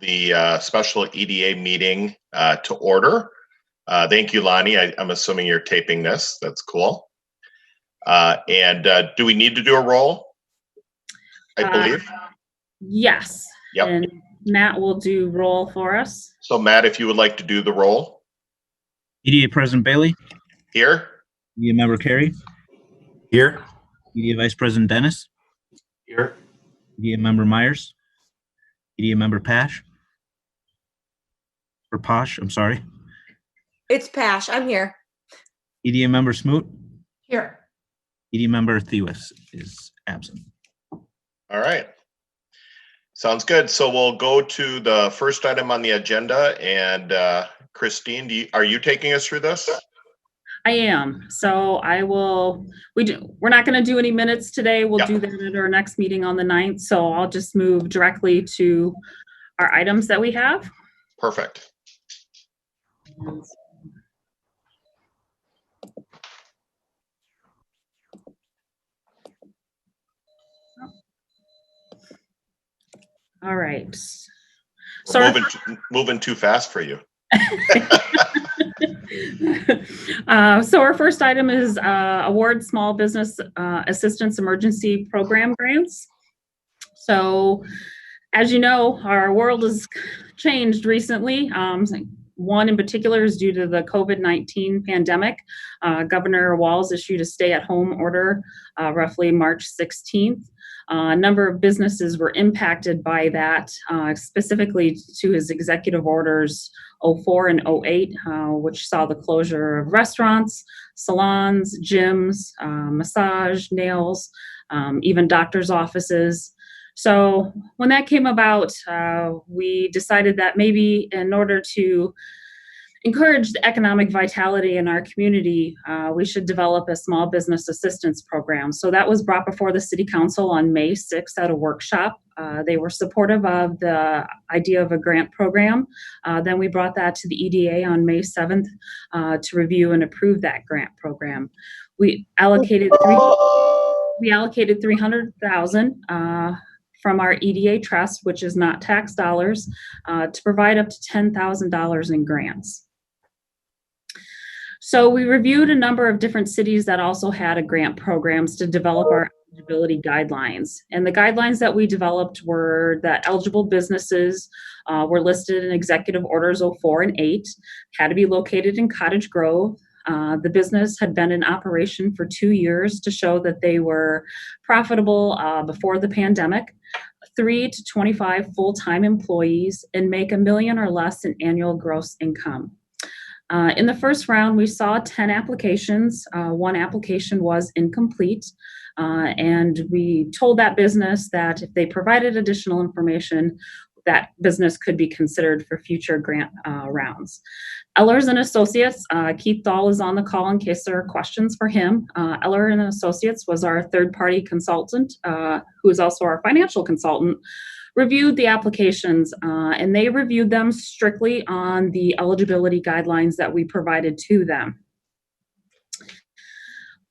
the special EDA meeting to order. Thank you, Lonnie. I'm assuming you're taping this. That's cool. And do we need to do a roll? I believe. Yes. Yep. And Matt will do roll for us. So Matt, if you would like to do the roll. EDA President Bailey. Here. EDA Member Carey. Here. EDA Vice President Dennis. Here. EDA Member Myers. EDA Member Pash. Or Posh, I'm sorry. It's Pash. I'm here. EDA Member Smoot. Here. EDA Member Thewis is absent. All right. Sounds good. So we'll go to the first item on the agenda. And Christine, are you taking us through this? I am. So I will. We're not going to do any minutes today. We'll do that at our next meeting on the 9th. So I'll just move directly to our items that we have. Perfect. All right. So moving too fast for you. So our first item is award small business assistance emergency program grants. So as you know, our world has changed recently. One in particular is due to the COVID-19 pandemic. Governor Walz issued a stay-at-home order roughly March 16th. A number of businesses were impacted by that, specifically to his executive orders 04 and 08, which saw the closure of restaurants, salons, gyms, massage, nails, even doctor's offices. So when that came about, we decided that maybe in order to encourage the economic vitality in our community, we should develop a small business assistance program. So that was brought before the City Council on May 6th at a workshop. They were supportive of the idea of a grant program. Then we brought that to the EDA on May 7th to review and approve that grant program. We allocated $300,000 from our EDA trust, which is not tax dollars, to provide up to $10,000 in grants. So we reviewed a number of different cities that also had a grant programs to develop our eligibility guidelines. And the guidelines that we developed were that eligible businesses were listed in Executive Orders 04 and 8, had to be located in Cottage Grove. The business had been in operation for 2 years to show that they were profitable before the pandemic, 3 to 25 full-time employees, and make $1 million or less in annual gross income. In the first round, we saw 10 applications. One application was incomplete, and we told that business that if they provided additional information, that business could be considered for future grant rounds. Ellers and Associates, Keith Dahl is on the call in case there are questions for him. Eller and Associates was our third-party consultant, who is also our financial consultant, reviewed the applications, and they reviewed them strictly on the eligibility guidelines that we provided to them.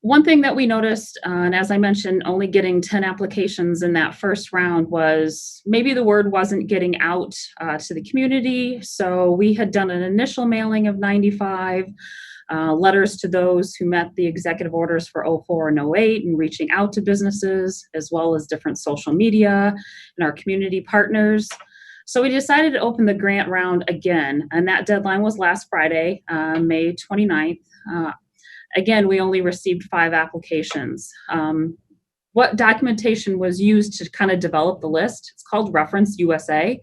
One thing that we noticed, and as I mentioned, only getting 10 applications in that first round was maybe the word wasn't getting out to the community. So we had done an initial mailing of 95 letters to those who met the executive orders for 04 and 08 and reaching out to businesses as well as different social media and our community partners. So we decided to open the grant round again, and that deadline was last Friday, May 29th. Again, we only received 5 applications. What documentation was used to kind of develop the list? It's called Reference USA.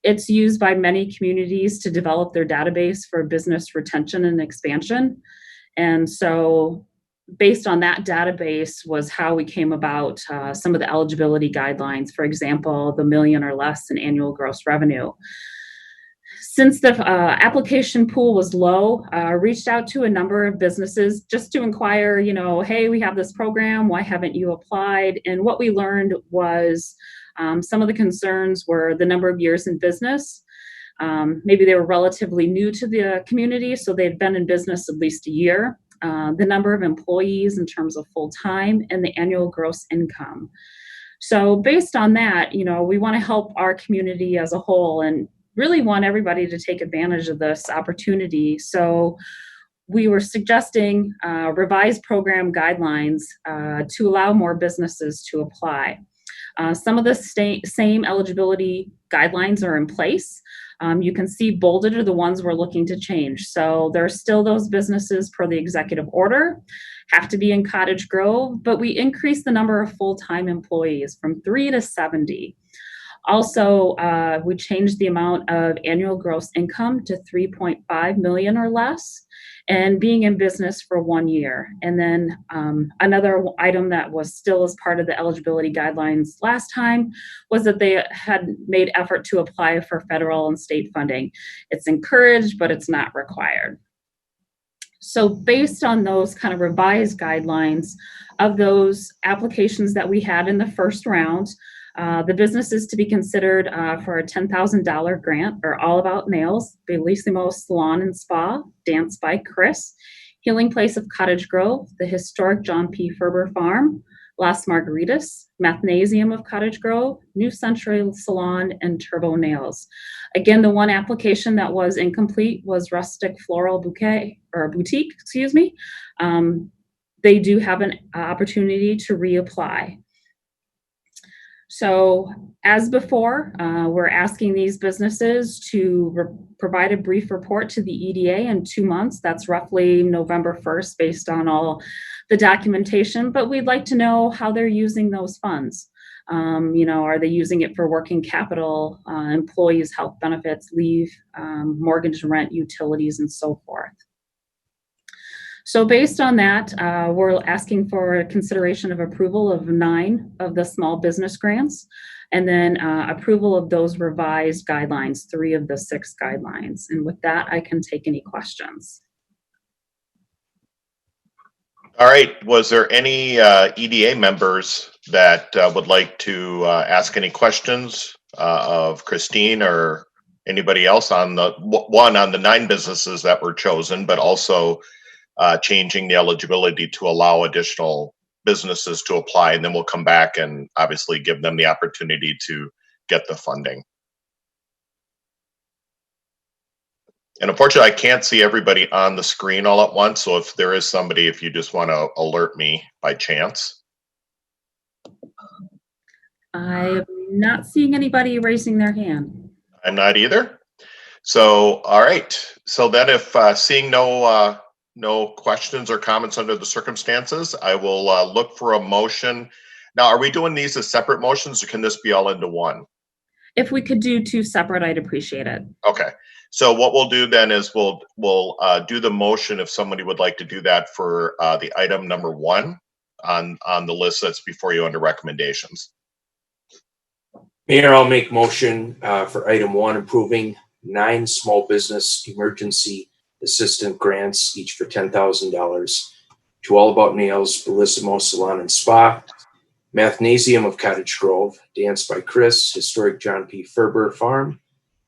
It's used by many communities to develop their database for business retention and expansion. And so based on that database was how we came about some of the eligibility guidelines, for example, the $1 million or less in annual gross revenue. Since the application pool was low, reached out to a number of businesses just to inquire, hey, we have this program, why haven't you applied? And what we learned was some of the concerns were the number of years in business. Maybe they were relatively new to the community, so they'd been in business at least a year. The number of employees in terms of full-time, and the annual gross income. So based on that, we want to help our community as a whole, and really want everybody to take advantage of this opportunity. So we were suggesting revised program guidelines to allow more businesses to apply. Some of the same eligibility guidelines are in place. You can see bolded are the ones we're looking to change. So there are still those businesses per the executive order, have to be in Cottage Grove, but we increased the number of full-time employees from 3 to 70. Also, we changed the amount of annual gross income to 3.5 million or less, and being in business for 1 year. And then another item that was still as part of the eligibility guidelines last time was that they had made effort to apply for federal and state funding. It's encouraged, but it's not required. So based on those kind of revised guidelines of those applications that we had in the first round, the businesses to be considered for a $10,000 grant are All About Nails, Bellissimo Salon and Spa, Dance by Chris, Healing Place of Cottage Grove, the historic John P. Ferber Farm, Las Margaritas, Mathnasium of Cottage Grove, New Century Salon, and Turbo Nails. Again, the one application that was incomplete was Rustic Floral Boutique, excuse me. They do have an opportunity to reapply. So as before, we're asking these businesses to provide a brief report to the EDA in 2 months. That's roughly November 1st based on all the documentation, but we'd like to know how they're using those funds. Are they using it for working capital, employees' health benefits, leave, mortgage, rent, utilities, and so forth. So based on that, we're asking for consideration of approval of 9 of the small business grants, and then approval of those revised guidelines, 3 of the 6 guidelines. And with that, I can take any questions. All right. Was there any EDA members that would like to ask any questions of Christine or anybody else on the 9 businesses that were chosen, but also changing the eligibility to allow additional businesses to apply, and then we'll come back and obviously give them the opportunity to get the funding. And unfortunately, I can't see everybody on the screen all at once, so if there is somebody, if you just want to alert me by chance. I'm not seeing anybody raising their hand. I'm not either. So, all right. So then if seeing no questions or comments under the circumstances, I will look for a motion. Now, are we doing these as separate motions, or can this be all into one? If we could do 2 separate, I'd appreciate it. Okay. So what we'll do then is we'll do the motion if somebody would like to do that for the item number 1 on the list that's before you under recommendations. Mayor, I'll make motion for item 1, approving 9 small business emergency assistant grants, each for $10,000 to All About Nails, Bellissimo Salon and Spa, Mathnasium of Cottage Grove, Dance by Chris, historic John P. Ferber Farm,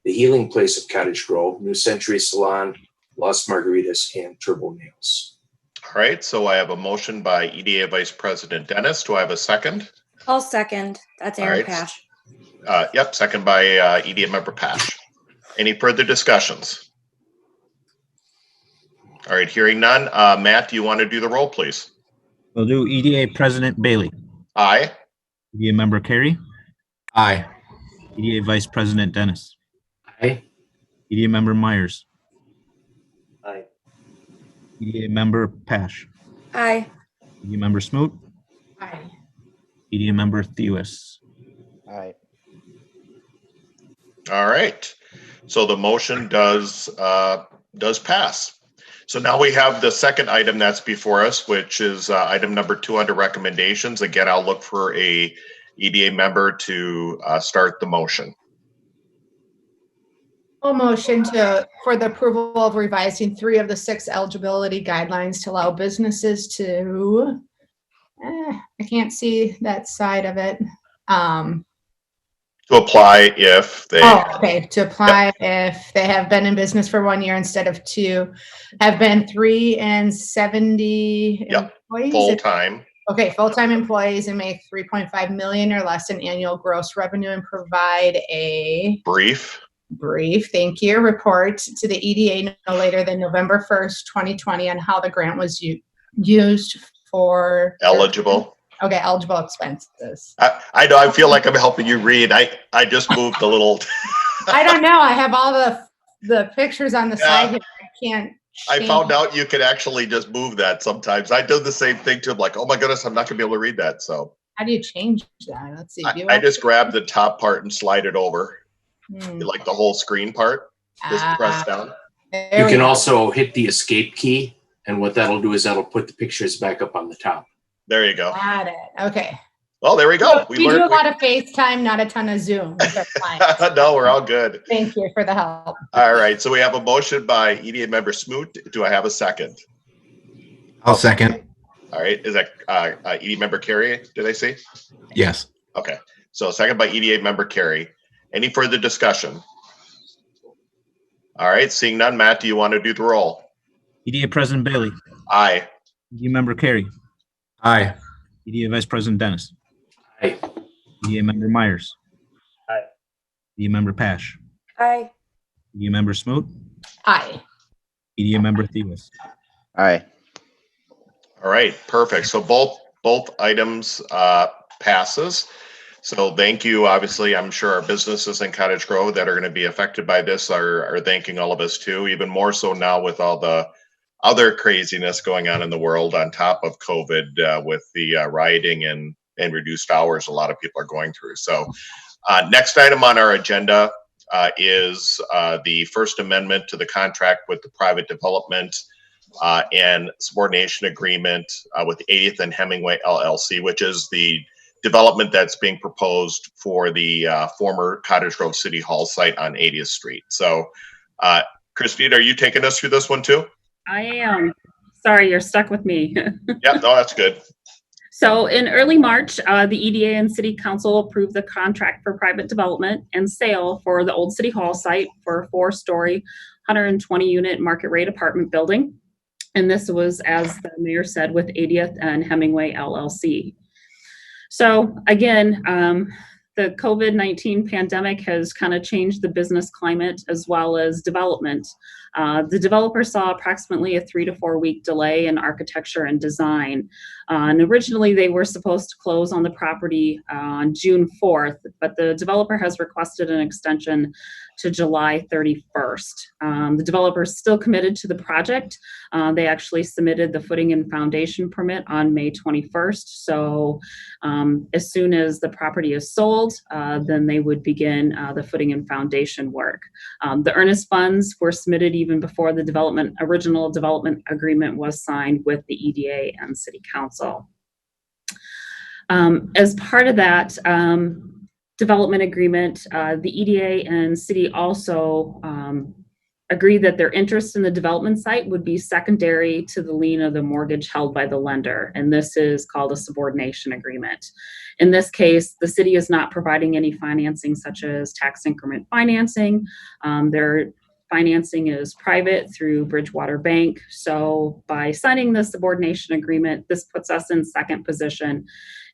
the Healing Place of Cottage Grove, New Century Salon, Las Margaritas, and Turbo Nails. All right. So I have a motion by EDA Vice President Dennis. Do I have a second? I'll second. That's Aaron All right. Pash. Yep. Second by EDA member Pash. Any further discussions? All right. Hearing none. Matt, do you want to do the roll, please? We'll do EDA President Bailey. Aye. EDA Member Carey. Aye. EDA Vice President Dennis. Aye. EDA Member Myers. Aye. EDA Member Pash. Aye. EDA Member Smoot. Aye. EDA Member Theus. Aye. All right. So the motion does pass. So now we have the second item that's before us, which is item number 2 under recommendations. Again, I'll look for a EDA member to start the motion. I'll motion for the approval of revising 3 of the 6 eligibility guidelines to allow businesses to, I can't see that side of it. To apply if they. To apply if they have been in business for 1 year instead of 2, have been 3 and 70 employees. Full time. Okay, full-time employees and make 3.5 million or less in annual gross revenue and provide a Brief. brief, thank you, report to the EDA no later than November 1st, 2020 on how the grant was used for Eligible. Okay, eligible expenses. I know, I feel like I'm helping you read. I just moved a little. I don't know. I have all the pictures on the side here. I can't. I change- found out you could actually just move that sometimes. I do the same thing too. I'm like, oh my goodness, I'm not gonna be able to read that. So How do you change that? Let's see. I just grab the top part and slide it over, Hmm. like the whole screen part. Just press down. There You we can go. also hit the escape key, and what that'll do is that'll put the pictures back up on the top. There you go. Got it. Okay. Well, there we go. We do a lot of FaceTime, not a ton of Zoom with our clients. No, we're all good. Thank you for the help. All right. So we have a motion by EDA member Smoot. Do I have a second? I'll second. All right. Is that EDA member Carey? Did I say? Yes. Okay. So second by EDA member Carey. Any further discussion? All right. Seeing none, Matt, do you want to do the roll? EDA President Bailey, Aye. EDA Member Carey, Aye. EDA Vice President Dennis, Aye. EDA Member Myers. Aye. EDA Member Pash, Aye. EDA Member Smoot, Aye. EDA Member Theus. Aye. All right. Perfect. So both items passes. So thank you. Obviously, I'm sure our businesses in Cottage Grove that are going to be affected by this are thanking all of us too, even more so now with all the other craziness going on in the world on top of COVID with the rioting and reduced hours a lot of people are going through. So next item on our agenda is the First Amendment to the contract with the private development and subordination agreement with 80th and Hemingway LLC, which is the development that's being proposed for the former Cottage Grove City Hall site on 80th Street. So, Christine, are you taking us through this one too? I am. Sorry, you're stuck with me. Yeah, no, that's good. So in early March, the EDA and City Council approved the contract for private development and sale for the old City Hall site for a 4-story, 120-unit market rate apartment building. And this was, as the mayor said, with 80th and Hemingway LLC. So again, the COVID-19 pandemic has kind of changed the business climate as well as development. The developer saw approximately a 3 to 4 week delay in architecture and design. And originally they were supposed to close on the property on June 4th, but the developer has requested an extension to July 31st. The developer is still committed to the project. They actually submitted the footing and foundation permit on May 21st. So as soon as the property is sold, then they would begin the footing and foundation work. The earnest funds were submitted even before the original development agreement was signed with the EDA and City Council. As part of that development agreement, the EDA and City also agreed that their interest in the development site would be secondary to the lien of the mortgage held by the lender, and this is called a subordination agreement. In this case, the city is not providing any financing such as tax increment financing. Their financing is private through Bridgewater Bank. So by signing the subordination agreement, this puts us in second position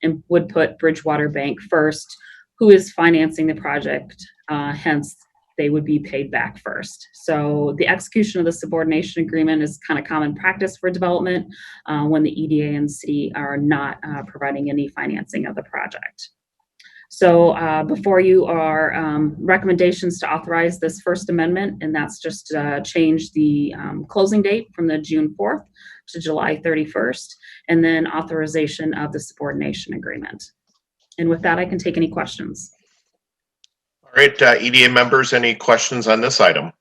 and would put Bridgewater Bank first, who is financing the project, hence they would be paid back first. So the execution of the subordination agreement is kind of common practice for development when the EDA and city are not providing any financing of the project. So before you are recommendations to authorize this First Amendment, and that's just change the closing date from the June 4th to July 31st, and then authorization of the subordination agreement. And with that, I can take any questions. All right, EDA members, any questions on this item?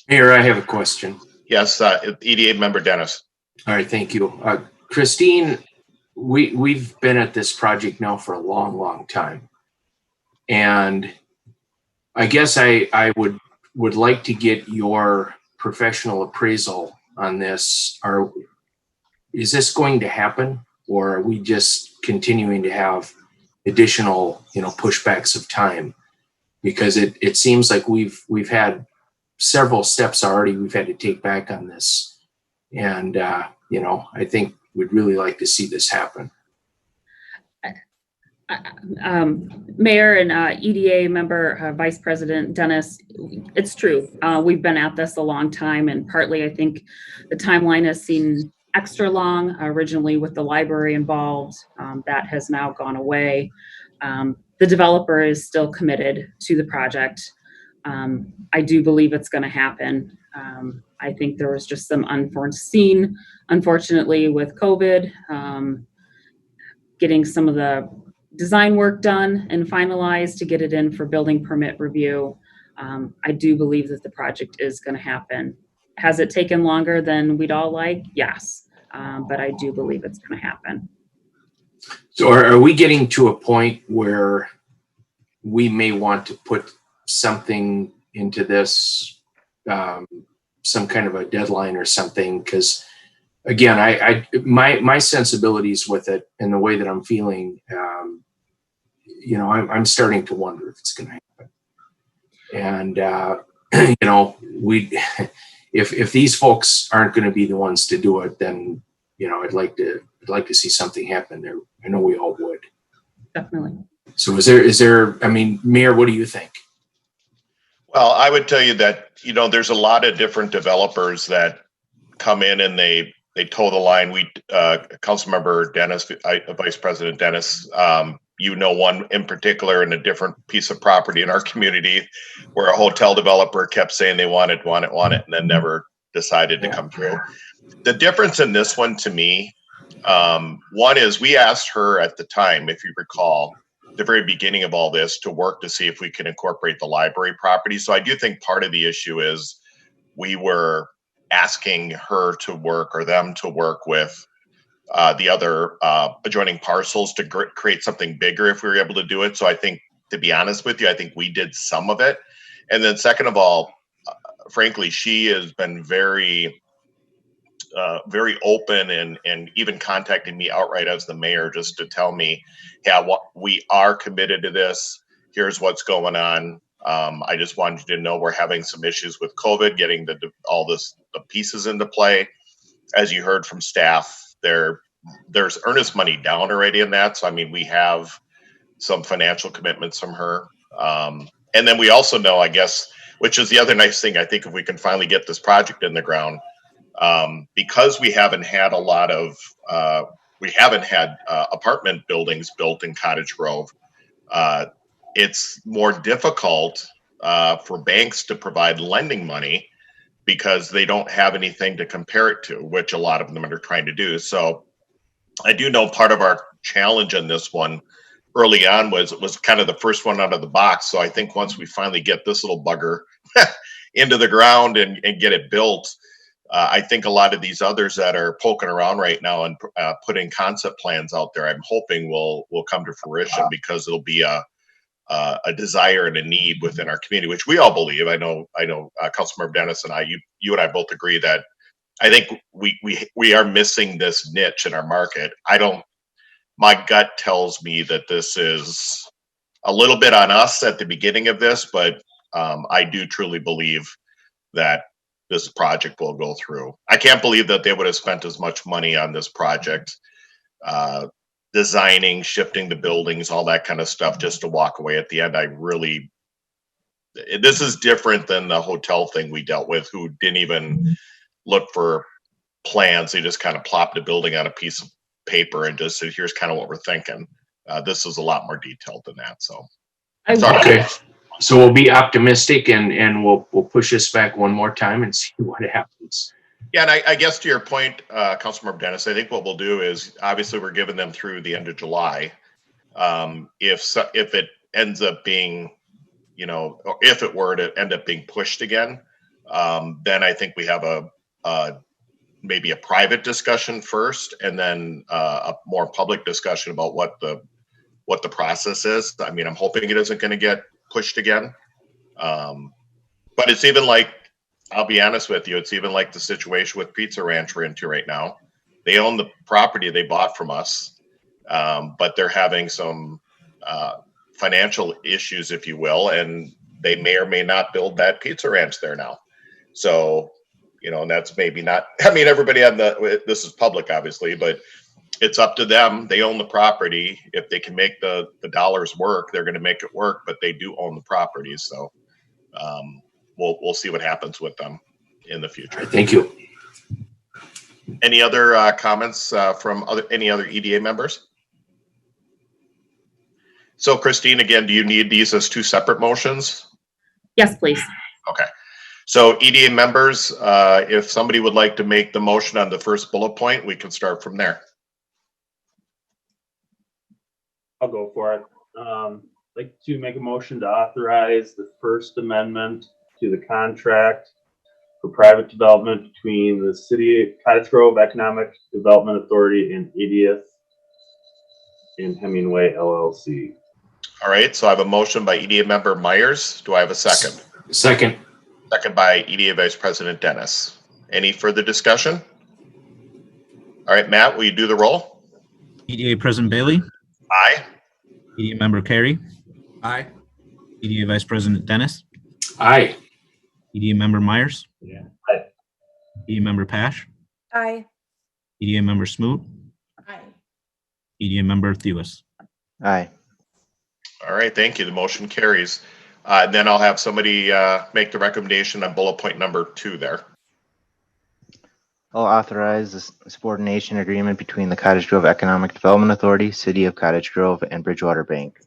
Mayor, I have a question. Yes, EDA member Dennis. All right, thank you. Christine, we've been at this project now for a long, long time. And I guess I would like to get your professional appraisal on this. Is this going to happen, or are we just continuing to have additional, pushbacks of time? Because it seems like we've had several steps already we've had to take back on this. And, I think we'd really like to see this happen. Mayor and EDA member, Vice President Dennis, it's true. We've been at this a long time, and partly I think the timeline has seemed extra long originally with the library involved. That has now gone away. The developer is still committed to the project. I do believe it's going to happen. I think there was just some unforeseen, unfortunately, with COVID, getting some of the design work done and finalized to get it in for building permit review. I do believe that the project is going to happen. Has it taken longer than we'd all like? Yes. But I do believe it's going to happen. So are we getting to a point where we may want to put something into this, some kind of a deadline or something? Because again, my sensibilities with it and the way that I'm feeling, I'm starting to wonder if it's going to happen. And if these folks aren't going to be the ones to do it, then I'd like to see something happen there. I know we all would. Definitely. So is there? I mean, Mayor, what do you think? Well, I would tell you that, there's a lot of different developers that come in and they toe the line. Councilmember Dennis, Vice President Dennis, one in particular in a different piece of property in our community where a hotel developer kept saying they want it, and then never decided to come through. The difference in this one to me, one is we asked her at the time, if you recall, the very beginning of all this, to work to see if we can incorporate the library property. So I do think part of the issue is we were asking her to work, or them to work with the other adjoining parcels to create something bigger if we were able to do it. So I think, to be honest with you, I think we did some of it. And then second of all, frankly, she has been very open and even contacting me outright as the mayor just to tell me, yeah, we are committed to this. Here's what's going on. I just wanted you to know we're having some issues with COVID, getting the pieces into play. As you heard from staff, there's earnest money down already in that. So, I mean, we have some financial commitments from her. And then we also know, I guess, which is the other nice thing, I think, if we can finally get this project in the ground, because we haven't had apartment buildings built in Cottage Grove. It's more difficult for banks to provide lending money because they don't have anything to compare it to, which a lot of them are trying to do. So I do know part of our challenge in this one early on was kind of the first one out of the box. So I think once we finally get this little bugger into the ground and get it built, I think a lot of these others that are poking around right now and putting concept plans out there, I'm hoping will come to fruition, because it'll be a desire and a need within our community, which we all believe. I know, Councilmember Dennis and you and I both agree that I think we are missing this niche in our market. My gut tells me that this is a little bit on us at the beginning of this, but I do truly believe that this project will go through. I can't believe that they would have spent as much money on this project, designing, shifting the buildings, all that kind of stuff, just to walk away at the end. This is different than the hotel thing we dealt with, who didn't even look for plans. They just kind of plopped a building on a piece of paper and just said, here's kind of what we're thinking. This is a lot more detailed than that. So, okay. So we'll be optimistic and we'll push this back one more time and see what happens. Yeah, and I guess to your point, Councilmember Dennis, I think what we'll do is, obviously we're giving them through the end of July. If it ends up being, or if it were to end up being pushed again, then I think we have maybe a private discussion first, and then a more public discussion about what the process is. I mean, I'm hoping it isn't going to get pushed again. But it's even like, I'll be honest with you, it's even like the situation with Pizza Ranch we're into right now. They own the property they bought from us, but they're having some financial issues, if you will, and they may or may not build that Pizza Ranch there now. So, and that's maybe not, I mean, everybody this is public, obviously, but it's up to them. They own the property. If they can make the dollars work, they're going to make it work, but they do own the property. So we'll see what happens with them in the future. Thank you. Any other comments from any other EDA members? So Christine, again, do you need these as two separate motions? Yes, please. Okay. So EDA members, if somebody would like to make the motion on the first bullet point, we can start from there. I'll go for it. I'd like to make a motion to authorize the First Amendment to the contract for private development between the City of Cottage Grove Economic Development Authority and EDA and Hemingway LLC. All right, so I have a motion by EDA member Myers. Do I have a second? Second. Second by EDA Vice President Dennis. Any further discussion? All right, Matt, will you do the roll? EDA President Bailey, Aye. EDA Member Carey, Aye. EDA Vice President Dennis, Aye. EDA Member Myers, Yeah. EDA Member Pash, Aye. EDA Member Smoot, Aye. EDA Member Thewis. Aye. All right, thank you. The motion carries. And then I'll have somebody make the recommendation on bullet point number 2 there. I'll authorize the subordination agreement between the Cottage Grove Economic Development Authority, City of Cottage Grove, and Bridgewater Bank.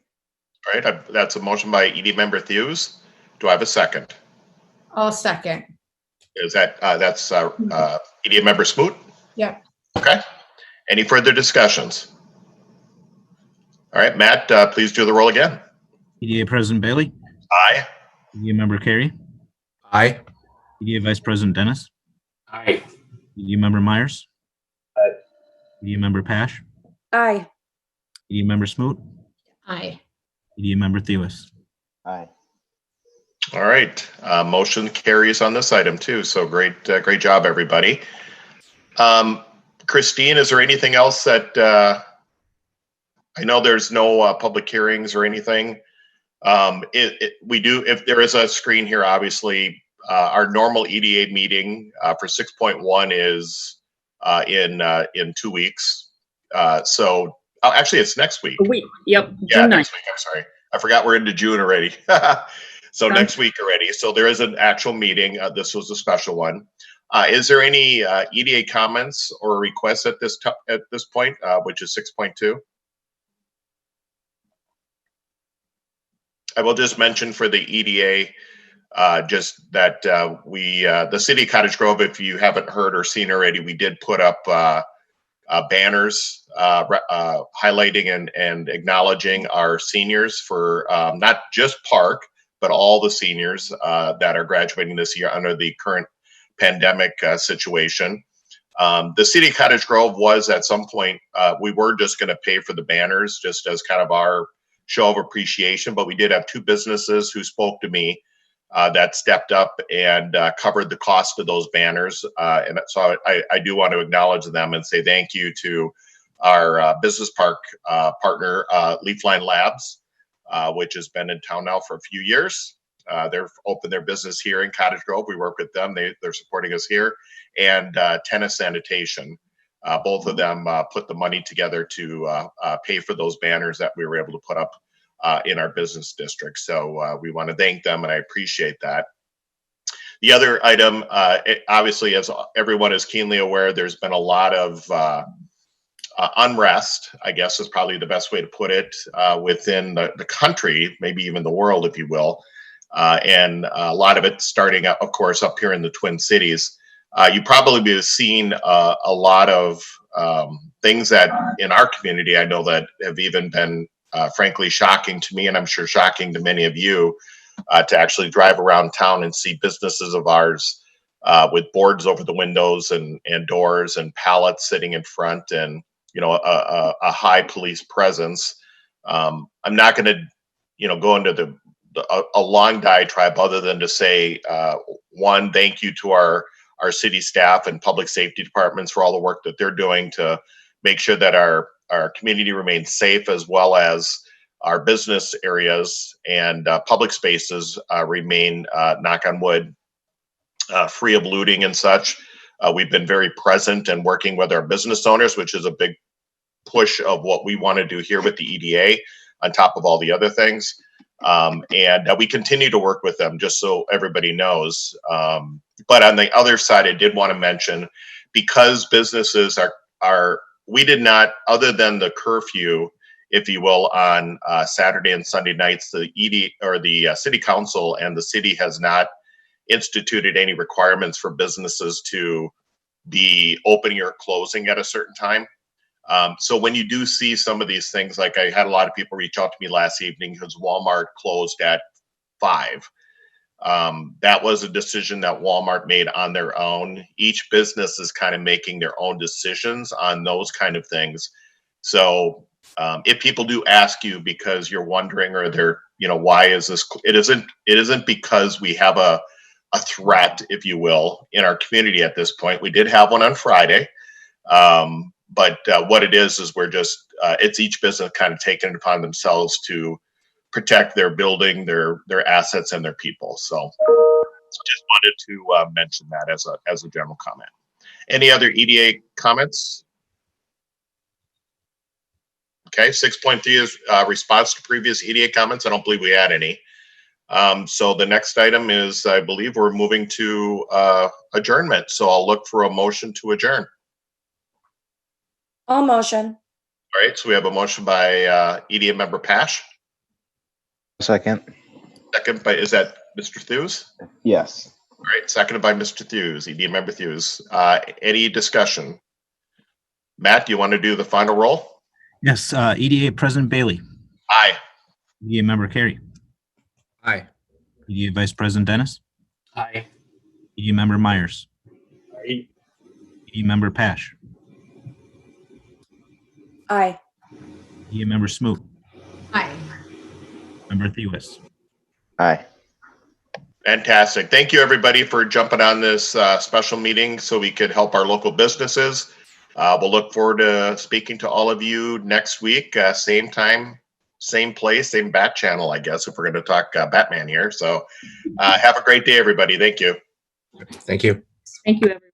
All right, that's a motion by EDA member Thews. Do I have a second? I'll second. Is that, that's EDA member Smoot? Yep. Okay. Any further discussions? All right, Matt, please do the roll again. EDA President Bailey, Aye. EDA Member Carey, Aye. EDA Vice President Dennis, Aye. EDA Member Myers, Aye. EDA Member Pash, Aye. EDA Member Smoot, Aye. EDA Member Thewis. Aye. All right, motion carries on this item too. So great, great job, everybody. Christine, is there anything else that I know there's no public hearings or anything? We do, if there is a screen here, obviously, our normal EDA meeting for 6.1 is in 2 weeks. So actually, it's next week. A week. Yep. Yeah, June 9th. next week. I'm sorry. I forgot we're into June already. So next week already. So there is an actual meeting. This was a special one. Is there any EDA comments or requests at this point, which is 6.2? I will just mention for the EDA, just that the City of Cottage Grove, if you haven't heard or seen already, we did put up banners highlighting and acknowledging our seniors for not just Park, but all the seniors that are graduating this year under the current pandemic situation. The City of Cottage Grove was at some point, we were just going to pay for the banners just as kind of our show of appreciation, but we did have 2 businesses who spoke to me that stepped up and covered the cost of those banners. And so I do want to acknowledge them and say thank you to our business park partner, Leafline Labs, which has been in town now for a few years. They've opened their business here in Cottage Grove. We work with them. They're supporting us here. And Tennis Sanitation. Both of them put the money together to pay for those banners that we were able to put up in our business district. So we want to thank them, and I appreciate that. The other item, obviously, as everyone is keenly aware, there's been a lot of unrest, I guess is probably the best way to put it, within the country, maybe even the world, if you will. And a lot of it starting, of course, up here in the Twin Cities. You probably have seen a lot of things that in our community, I know that have even been frankly shocking to me, and I'm sure shocking to many of you, to actually drive around town and see businesses of ours with boards over the windows and doors and pallets sitting in front, and a high police presence. I'm not going to go into a long diatribe other than to say, one, thank you to our city staff and public safety departments for all the work that they're doing to make sure that our community remains safe, as well as our business areas and public spaces remain, knock on wood, free of looting and such. We've been very present and working with our business owners, which is a big push of what we want to do here with the EDA on top of all the other things. And we continue to work with them, just so everybody knows. But on the other side, I did want to mention, because businesses we did not, other than the curfew, if you will, on Saturday and Sunday nights, the city council and the city has not instituted any requirements for businesses to be opening or closing at a certain time. So when you do see some of these things, like I had a lot of people reach out to me last evening because Walmart closed at 5. That was a decision that Walmart made on their own. Each business is kind of making their own decisions on those kind of things. So if people do ask you because you're wondering, or they're, why is this? It isn't because we have a threat, if you will, in our community at this point. We did have one on Friday. But what it is we're just, it's each business kind of taking it upon themselves to protect their building, their assets, and their people. So just wanted to mention that as a general comment. Any other EDA comments? Okay, 6.3 is response to previous EDA comments. I don't believe we had any. So the next item is, I believe we're moving to adjournment. So I'll look for a motion to adjourn. All motion. All right, so we have a motion by EDA member Pash. Second. Second by, is that Mr. Thews? Yes. All right, seconded by Mr. Thews, EDA member Thews. Any discussion? Matt, do you want to do the final roll? Yes, EDA President Bailey. Aye. EDA member Carey. Aye. EDA Vice President Dennis. Aye. EDA member Myers. Aye. EDA member Pash. Aye. EDA member Smoot. Aye. Member Thews. Aye. Fantastic. Thank you, everybody, for jumping on this special meeting so we could help our local businesses. We'll look forward to speaking to all of you next week, same time, same place, same bat channel, I guess, if we're going to talk Batman here. So have a great day, everybody. Thank you. Thank you. Thank you, everyone.